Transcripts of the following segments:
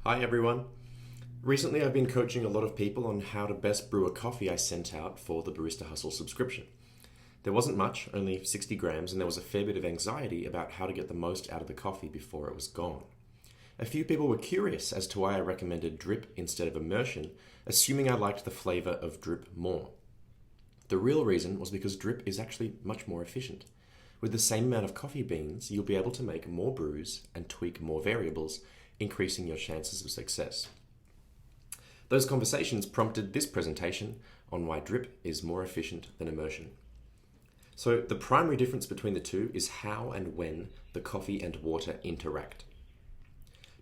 Hi everyone. Recently I've been coaching a lot of people on how to best brew a coffee I sent out for the Barista Hustle subscription. There wasn't much, only 60 grams, and there was a fair bit of anxiety about how to get the most out of the coffee before it was gone. A few people were curious as to why I recommended drip instead of immersion, assuming I liked the flavor of drip more. The real reason was because drip is actually much more efficient. With the same amount of coffee beans, you'll be able to make more brews and tweak more variables, increasing your chances of success. Those conversations prompted this presentation on why drip is more efficient than immersion. So the primary difference between the two is how and when the coffee and water interact.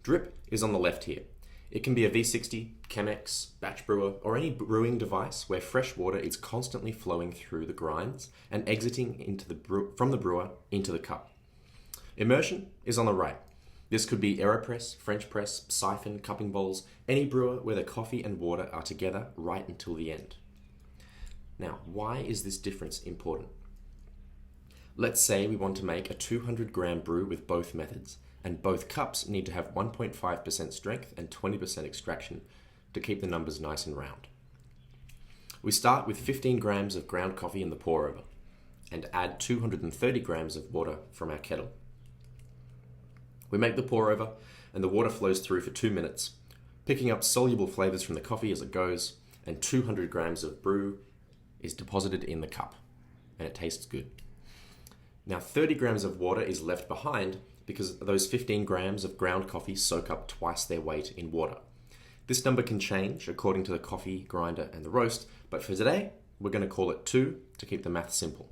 Drip is on the left here. It can be a V60, Chemex, batch brewer, or any brewing device where fresh water is constantly flowing through the grinds and exiting from the brewer into the cup. Immersion is on the right. This could be AeroPress, French press, siphon, cupping bowls, any brewer where the coffee and water are together right until the end. Now, why is this difference important? Let's say we want to make a 200 gram brew with both methods, and both cups need to have 1.5% strength and 20% extraction to keep the numbers nice and round. We start with 15 grams of ground coffee in the pour over, and add 230 grams of water from our kettle. We make the pour over, and the water flows through for 2 minutes, picking up soluble flavors from the coffee as it goes, and 200 grams of brew is deposited in the cup, and it tastes good. Now 30 grams of water is left behind because those 15 grams of ground coffee soak up twice their weight in water. This number can change according to the coffee, grinder, and the roast, but for today, we're going to call it 2 to keep the math simple.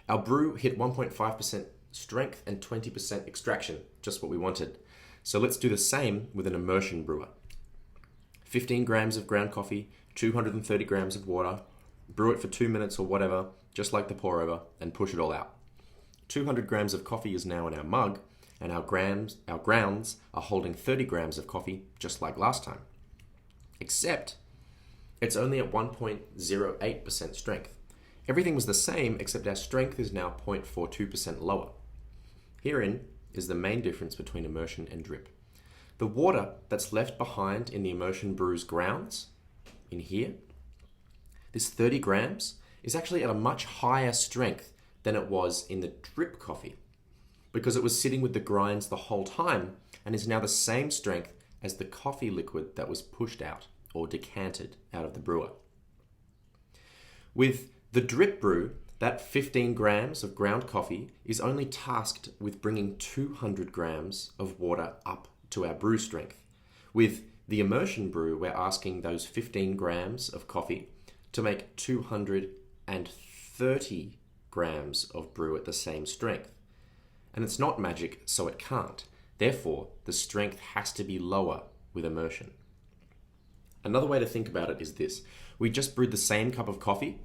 Our brew hit 1.5% strength and 20% extraction, just what we wanted. So let's do the same with an immersion brewer. 15 grams of ground coffee, 230 grams of water, brew it for 2 minutes or whatever, just like the pour over, and push it all out. 200 grams of coffee is now in our mug, and our grounds are holding 30 grams of coffee, just like last time. Except, it's only at 1.08% strength. Everything was the same, except our strength is now 0.42% lower. Herein is the main difference between immersion and drip. The water that's left behind in the immersion brew's grounds, in here, this 30 grams, is actually at a much higher strength than it was in the drip coffee, because it was sitting with the grinds the whole time and is now the same strength as the coffee liquid that was pushed out or decanted out of the brewer. With the drip brew, that 15 grams of ground coffee is only tasked with bringing 200 grams of water up to our brew strength. With the immersion brew, we're asking those 15 grams of coffee to make 230 grams of brew at the same strength. And it's not magic, so it can't. Therefore, the strength has to be lower with immersion. Another way to think about it is this. We just brewed the same cup of coffee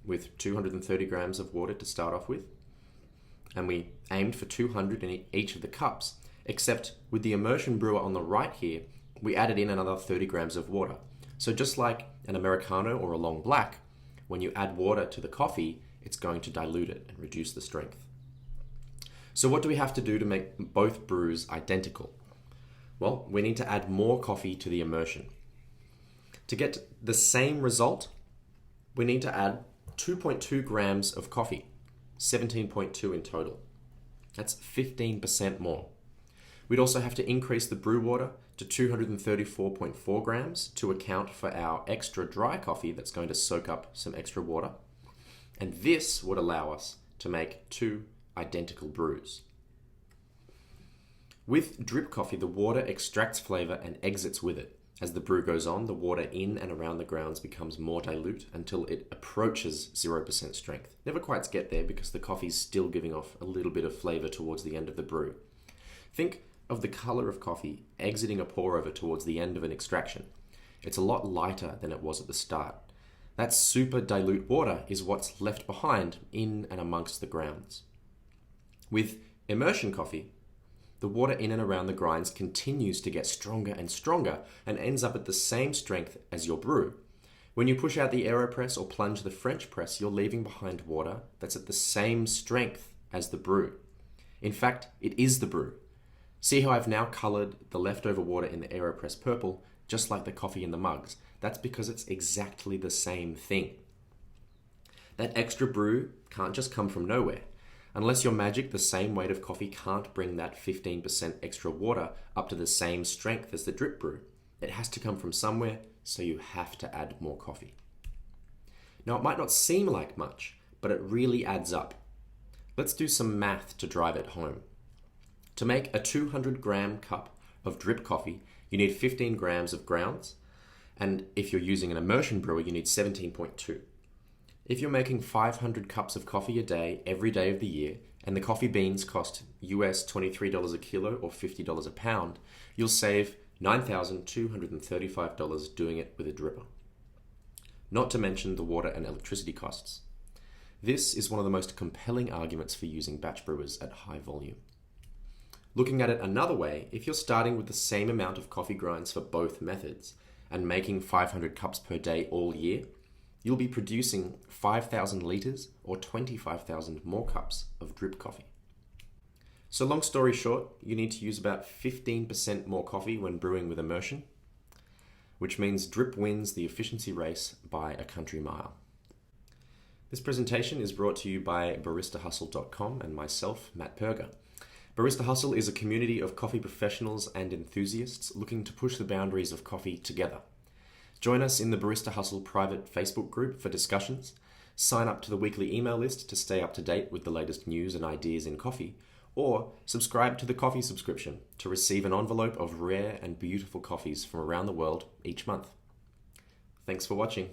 with 230 grams of water to start off with, and we aimed for 200 in each of the cups, except with the immersion brewer on the right here, we added in another 30 grams of water. So just like an Americano or a long black, when you add water to the coffee, it's going to dilute it and reduce the strength. So what do we have to do to make both brews identical? Well, we need to add more coffee to the immersion. To get the same result, we need to add 2.2 grams of coffee, 17.2 in total. That's 15% more. We'd also have to increase the brew water to 234.4 grams to account for our extra dry coffee that's going to soak up some extra water. And this would allow us to make 2 identical brews. With drip coffee, the water extracts flavor and exits with it. As the brew goes on, the water in and around the grounds becomes more dilute until it approaches 0% strength. Never quite get there because the coffee's still giving off a little bit of flavor towards the end of the brew. Think of the color of coffee exiting a pour over towards the end of an extraction. It's a lot lighter than it was at the start. That super dilute water is what's left behind in and amongst the grounds. With immersion coffee, the water in and around the grinds continues to get stronger and stronger and ends up at the same strength as your brew. When you push out the AeroPress or plunge the French press, you're leaving behind water that's at the same strength as the brew. In fact, it is the brew. See how I've now coloured the leftover water in the AeroPress purple, just like the coffee in the mugs? That's because it's exactly the same thing. That extra brew can't just come from nowhere. Unless your magic, the same weight of coffee can't bring that 15% extra water up to the same strength as the drip brew. It has to come from somewhere, so you have to add more coffee. Now, it might not seem like much, but it really adds up. Let's do some math to drive it home. To make a 200-gram cup of drip coffee, you need 15 grams of grounds, and if you're using an immersion brewer, you need 17.2. If you're making 500 cups of coffee a day, every day of the year, and the coffee beans cost US $23 a kilo or $50 a pound, you'll save $9,235 doing it with a dripper. Not to mention the water and electricity costs. This is one of the most compelling arguments for using batch brewers at high volume. Looking at it another way, if you're starting with the same amount of coffee grinds for both methods and making 500 cups per day all year, you'll be producing 5,000 litres or 25,000 more cups of drip coffee. So long story short, you need to use about 15% more coffee when brewing with immersion, which means drip wins the efficiency race by a country mile. This presentation is brought to you by baristahustle.com and myself, Matt Perger. Barista Hustle is a community of coffee professionals and enthusiasts looking to push the boundaries of coffee together. Join us in the Barista Hustle private Facebook group for discussions, sign up to the weekly email list to stay up to date with the latest news and ideas in coffee, or subscribe to the coffee subscription to receive an envelope of rare and beautiful coffees from around the world each month. Thanks for watching.